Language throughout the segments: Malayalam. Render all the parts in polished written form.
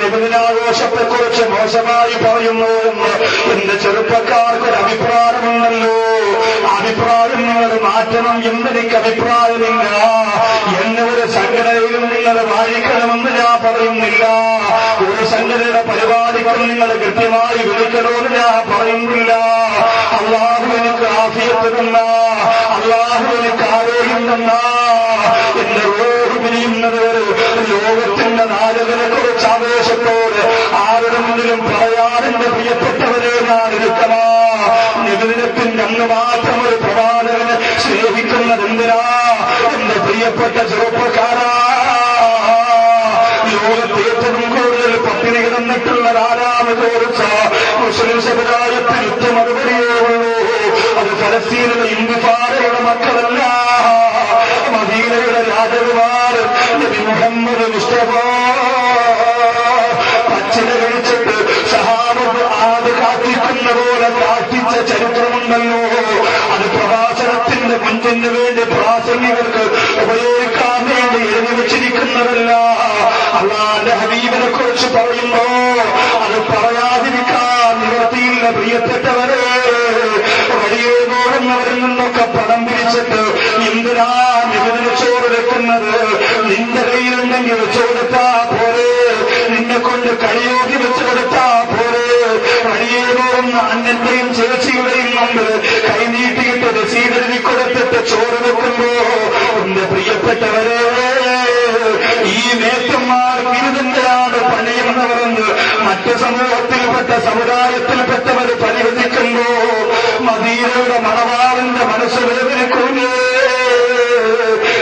നബിദിനാഘോഷത്തെക്കുറിച്ച് മോശമായി പറയുന്നു എന്ന് എന്റെ ചെറുപ്പക്കാർക്കൊരു അഭിപ്രായമുണ്ടല്ലോ. അഭിപ്രായം നിങ്ങൾ മാറ്റണം എന്നെനിക്ക് അഭിപ്രായമില്ല. എന്നെ ഒരു സംഘടനയിലും നിങ്ങൾ വാഴിക്കണമെന്ന് ഞാൻ പറയുന്നില്ല. ഒരു സംഘടനയുടെ പരിപാടികൾ നിങ്ങൾ കൃത്യമായി വിളിക്കണമെന്ന് ഞാൻ പറയുന്നില്ല. അള്ളാഹു എനിക്ക് ആഫിയത്ത് തന്ന, അള്ളാഹു എനിക്ക് ആരോഗ്യം തന്ന, എന്റെ റൂഹ് പിരിയുന്നത് വരെ ലോകത്തിന്റെ നാലുകളെ കുറിച്ച് ആവേശത്തോട് ആരുടെ മുന്നിലും പറയാൻ എന്റെ പ്രിയപ്പെട്ടവരെ ഞാൻ എടുക്കണ. നിബിദിനത്തിന്റെ അന്ന് മാത്രം ഒരു പ്രവാചകനെ സ്നേഹിക്കുന്നത് എന്തിനാ? എന്റെ പ്രിയപ്പെട്ട ചെറുപ്പക്കാരാ, ലോകത്ത് ഏറ്റവും കൂടുതൽ പട്ടിണി കിടന്നിട്ടുള്ള ആരാമതോറിച്ച മുസ്ലിം സമുദായത്തിൽ യുദ്ധ മറുപടിയേ ഉള്ളൂ. അത് ഫലസ്തീനിലെ ഇന്തിഫാദയുടെ മക്കളല്ല, മദീനയുടെ രാജകുമാർ നബി മുഹമ്മദ് മുസ്തഫ പച്ചില കഴിച്ചിട്ട് സഹാബത്ത് ആട് കാട്ടിക്കുന്ന പോലെ കാട്ടിച്ച ചരിത്രമുണ്ടല്ലോ. അത് പ്രഭാഷണത്തിന്റെ മുൻപിന് വേണ്ടി പ്രാസംഗികർക്ക് ഉപയോഗിക്കാൻ വേണ്ടി എഴുതി വെച്ചിരിക്കുന്നതല്ല. അള്ളാന്റെ ഹബീബിനെ കുറിച്ച് പറയുമ്പോ അത് പറയാതിരിക്കാൻ നിവർത്തിയില്ല. പ്രിയപ്പെട്ടവരെ, വഴിയെ പോകുന്നവരിൽ നിന്നൊക്കെ പണം പിരിച്ചിട്ട് എന്തിനാ നിബിദിന ചോറ് വെക്കുന്നത്? നിന്റെ കയ്യിലുണ്ടെങ്കിൽ വെച്ചു കൊടുത്താ പോരെ, നിന്നെ കൊണ്ട് കഴിയോതി വെച്ചു കൊടുത്താ പോരെ. വഴിയെ പോകുന്ന അന്നന്റെയും ചേച്ചിയുടെയും മുമ്പ് കൈനീട്ടിയിട്ട് രസീതെഴുതി കൊടുത്തിട്ട് ചോറ് വെക്കുമ്പോ എന്റെ പ്രിയപ്പെട്ടവരെ, ഈ നേത്തന്മാർ ബിരുദന്റെയാണ് പണിയുന്നവരെന്ന് മറ്റ് സമൂഹത്തിൽപ്പെട്ട സമുദായത്തിൽപ്പെട്ടവർ പരിഹരിക്കുമ്പോ മദീനയുടെ മണവാളിന്റെ മനസ്സ് വേദനിക്കൂലേ?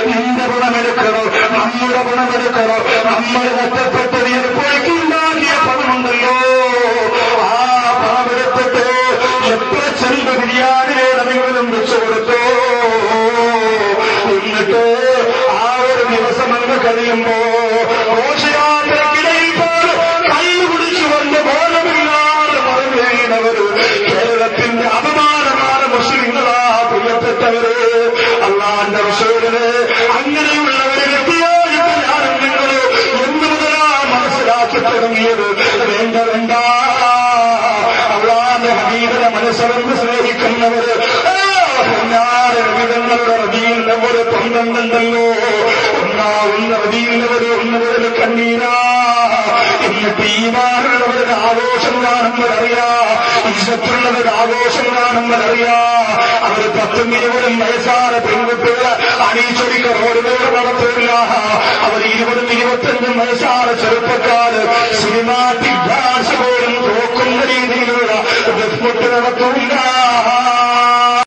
നിന്റെ ഗുണമെടുക്കണോ, നമ്മുടെ ഗുണമെടുക്കണോ? നമ്മൾ നഷ്ടപ്പെട്ടത് എപ്പോഴേക്കുണ്ടാക്കിയ പണമുണ്ടല്ലോ, ആ പണമെടുത്തിട്ട് എത്ര ചെറുത് ബിരിയാണി വേണമെങ്കിലും വെച്ചു കൊടുത്തോ. എന്നിട്ട് ആ ഒരു ദിവസം അങ്ങ് കഴിയുമ്പോ ഘോഷയാത്രക്കിടയിൽ പോലും കല്ല് കുടിച്ചു കൊണ്ട് ബോധമില്ലാതെ മറന്നുവീണവർ കേരളത്തിന്റെ അപമാനമാണ് മുസ്ലിങ്ങളാ. പ്രിയപ്പെട്ടവര്, അള്ളാന്റെ റസൂലിനെ അങ്ങനെയുള്ളവരെ വ്യക്തിയായിട്ട് ഞാനും നിങ്ങൾ എന്ന് മുതലാ മനസ്സിലാക്കി തുടങ്ങിയത്? വേണ്ട വേണ്ട, അള്ളാന്റെ ഹബീബിനെ മനസ്സറിഞ്ഞ് സ്നേഹിക്കുന്നവര് വിധങ്ങളുടെ റബീലിന്റെ ഒരു 12 ഉണ്ടല്ലോ. ഒന്നാവുന്ന റബീലിന്റെ ഒന്ന് മുതൽ കണ്ണീരാ. എന്നിട്ട് ഈമാനുള്ളവരുടെ ആഘോഷം കാണുമ്പോഴറിയാ, ഇഷ്ടത്തുള്ളവരുടെ ആഘോഷം കാണുമ്പോഴറിയാ. അവർ 10 20 വയസ്സായ പെൺകുട്ടികളെ അണിയിച്ചൊടിക്ക റോഡുകളുടെ നടത്തില്ല. അവർ 20 25 വയസ്സായ ചെറുപ്പക്കാര് സിനിമാറ്റിക് ഡാൻസ് പോലും തോക്കുന്ന രീതിയിലുള്ള ഡെസ്മുട്ട് നടത്തില്ല.